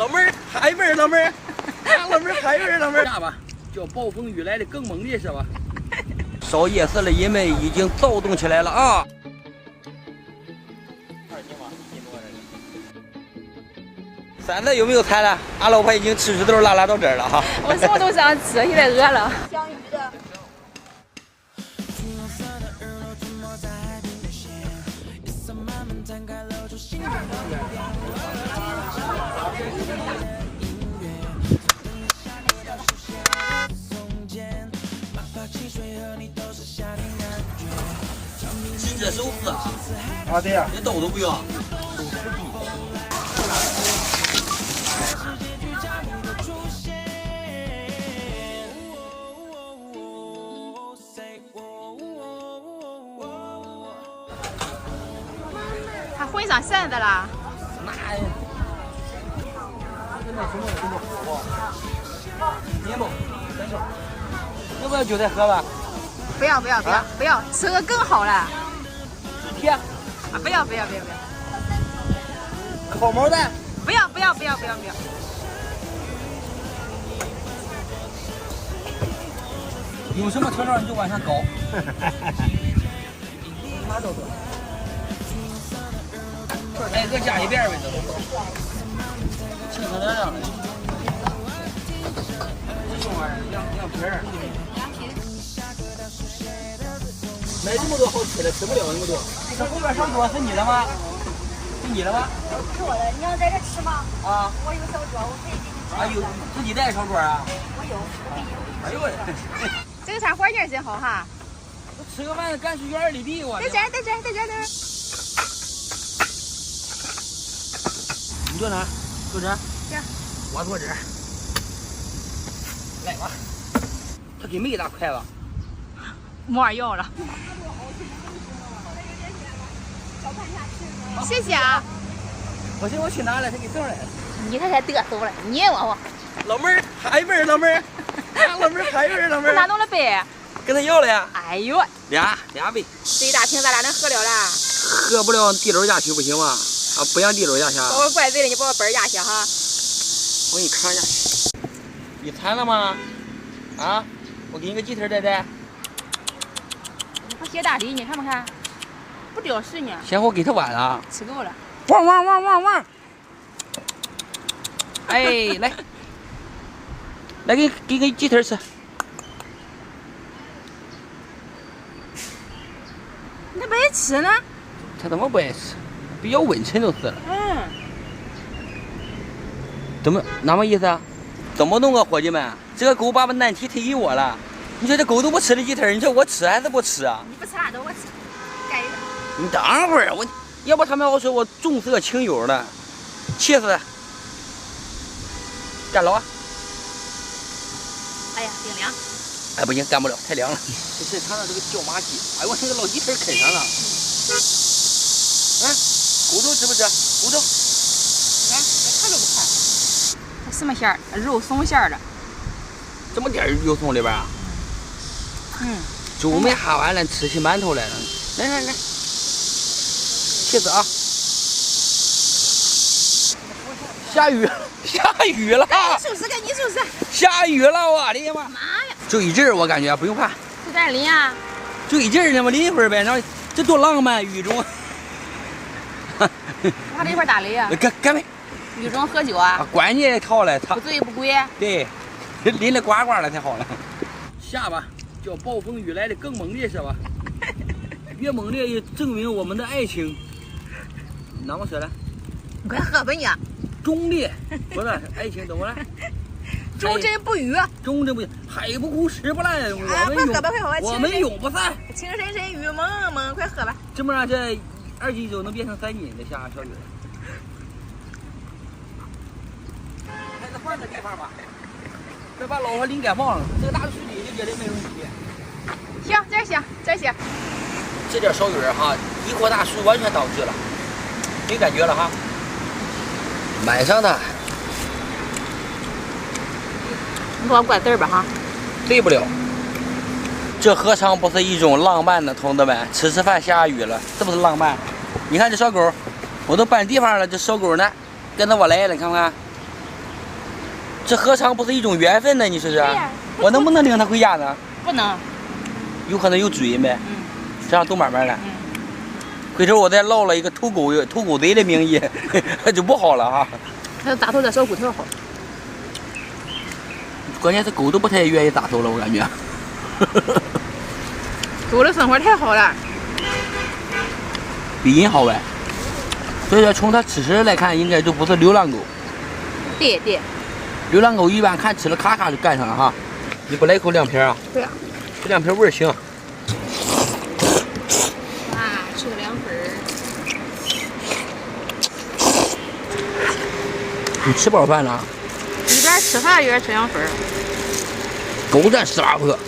老妹儿嗨味儿，老妹儿，老妹儿嗨味儿，老妹儿。下吧，叫暴风雨来的更猛烈是吧？烧夜市的人们已经躁动起来了啊！三子有没有馋了？俺老婆已经吃土豆拉到这儿了哈。我什么都想吃，现在饿了。香鱼的。是这寿司啊？啊，对呀、连刀都不用。还混上馅子了。那面包，要不要韭菜盒吧？不要不要不要不要，吃个更好了。铁，啊不要不要不要不要烤毛蛋，不要不要不要不要不要。有什么调料你就往上搞。啥都多。哎，给我加一遍呗，清清亮亮的。这玩意儿羊皮儿。买这么多好吃的，吃不了那么多。这后边烧桌是你的吗？是你的吗？是我的，你要在这吃吗？啊。我有小桌，我可以给你吃。啊，有自己带烧桌啊？我有，我给你。哎呦我。这个茶花劲真好哈！吃个饭干出院里地我。在这儿，在这儿，在这儿，在这儿。你坐哪儿？坐这儿。这儿。我坐这儿。来吧。他给没大筷子。没法要了。谢谢啊。我寻思我去哪了？他给挣来了。你这才得瑟了，你我。老妹儿嗨味儿，老妹儿。老妹儿嗨味儿，老妹儿。哪弄了杯？跟他要了呀。哎呦，俩杯。这一大瓶咱俩能喝了啦？喝不了地楼下去不行吗？啊，不让地楼下去。把我怪罪了，你把我本儿压下哈。我给你看一下。你馋了吗？啊，我给你个鸡腿带带。我写大礼，你看不看？不屌丝呢。嫌我给他晚了。吃够了。汪汪汪汪汪！哎，来，来给个鸡腿吃。你咋不爱吃呢？他怎么不爱吃？比较稳沉就是了。嗯。怎么哪么意思啊？怎么弄啊，伙计们？这个狗把难题推给我了。你说这狗都不吃的鸡腿，你说我吃还是不吃啊？你不吃拉倒，我吃。该的。你等会儿，要不他们要说我重色轻友的，气死！干了啊！哎呀，冰凉。哎，不行，干不了，太凉了。这尝尝这个椒麻鸡，哎我这个老鸡腿啃上了。骨头吃不吃？骨头。来，看都不看。这什么馅儿？肉松馅儿的。这么点肉松里边啊？嗯。粥没喝完了，吃起馒头来了。来，气死啊！下雨了！你收拾，赶紧收拾。下雨了，我的妈！妈呀！就一阵儿，我感觉不用怕。就在这淋啊？就一阵儿，那么淋一会儿呗。然后这多浪漫，雨中。我还得一会儿打雷啊。干杯！雨中喝酒啊？关键好了，不醉不归。对，淋得呱呱了才好了。下吧，叫暴风雨来的更猛烈是吧？越猛烈越证明我们的爱情。哪么说了？你快喝吧你。忠烈，不是爱情怎么了？忠贞不渝。忠贞不渝，海不枯石不烂，我们永不散。情深深雨蒙蒙，快喝吧。这么让这2斤酒能变成3斤，得下小雨。还是换个地方吧，别把老婆淋感冒了。这个大水里就觉得没问题。行，这儿行，这儿行。这点烧鱼哈，一锅大水完全挡住了，没感觉了哈。满上的。你给我灌字儿吧哈。对不了。这何尝不是一种浪漫呢，同志们？吃饭下雨了，是不是浪漫？你看这小狗，我都搬地方了，这小狗呢，跟着我来了，看不看？这何尝不是一种缘分呢？你说是？对呀我能不能领他回家呢？不能。有可能有追呗。这样走慢慢的。回头我再落了一个偷狗贼的名义，就不好了哈。还有打头的小骨头好。关键是狗都不太愿意打头了，我感觉。狗的生活太好了。比人好呗。所以说，从它吃食来看，应该就不是流浪狗。对对。流浪狗一般看吃了咔咔就干上了哈。你不来一口凉皮啊？对啊。这凉皮味儿行。哇，吃个凉粉儿。你吃饱饭了？一边吃饭一边吃凉粉儿。狗占18克。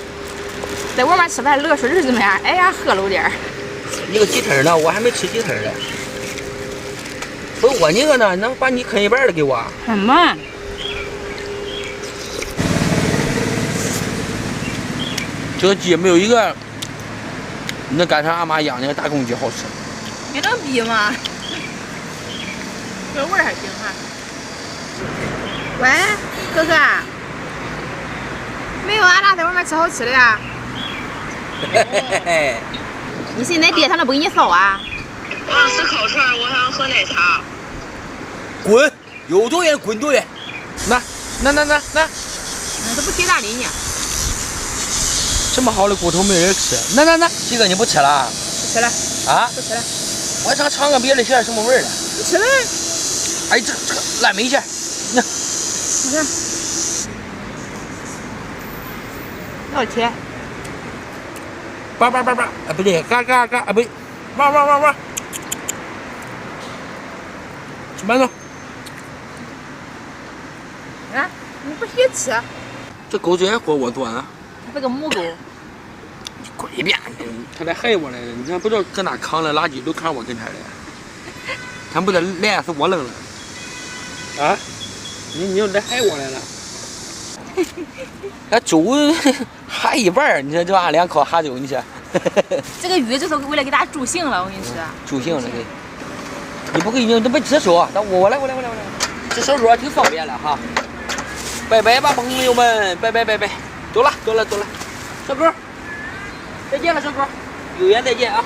在外面吃饭乐顺是怎么样？哎呀，喝了点儿。你个鸡腿呢？我还没吃鸡腿呢。不是我那个呢？能把你啃一半的给我？什么？这个鸡没有一个那赶上俺妈养那个大公鸡好吃。也能比吗？这味儿还行哈。喂，哥哥，没有俺俩在外面吃好吃的呀。你是你爹他那不给你烧啊？我想吃烤串，我想喝奶茶。滚！有多远滚多远。那，都不提大理呢。这么好的骨头没人吃。那，这个你不吃了？不吃了。啊？不吃了。我想尝个别的馅什么味儿的。不吃了。哎，这烂梅馅。那。你看。多少钱？叭，哎不对，嘎，哎不对，哇，吃馒头。啊，你不许吃。这狗真爱活我做啊！这个母狗。你滚一边！他来害我来了，你看不知道搁哪扛了垃圾都扛我跟前来，他不得赖死我扔了。啊？你又来害我来了？那粥哈一半儿，你说这玩意2口哈酒，你说？这个鱼就是为了给大家助兴了，我跟你说。助兴了，对。你不给你都没吃手，那我来，这手镯挺方便了哈。拜拜吧，朋友们，拜拜，走了。小狗，再见了，小狗，有缘再见啊。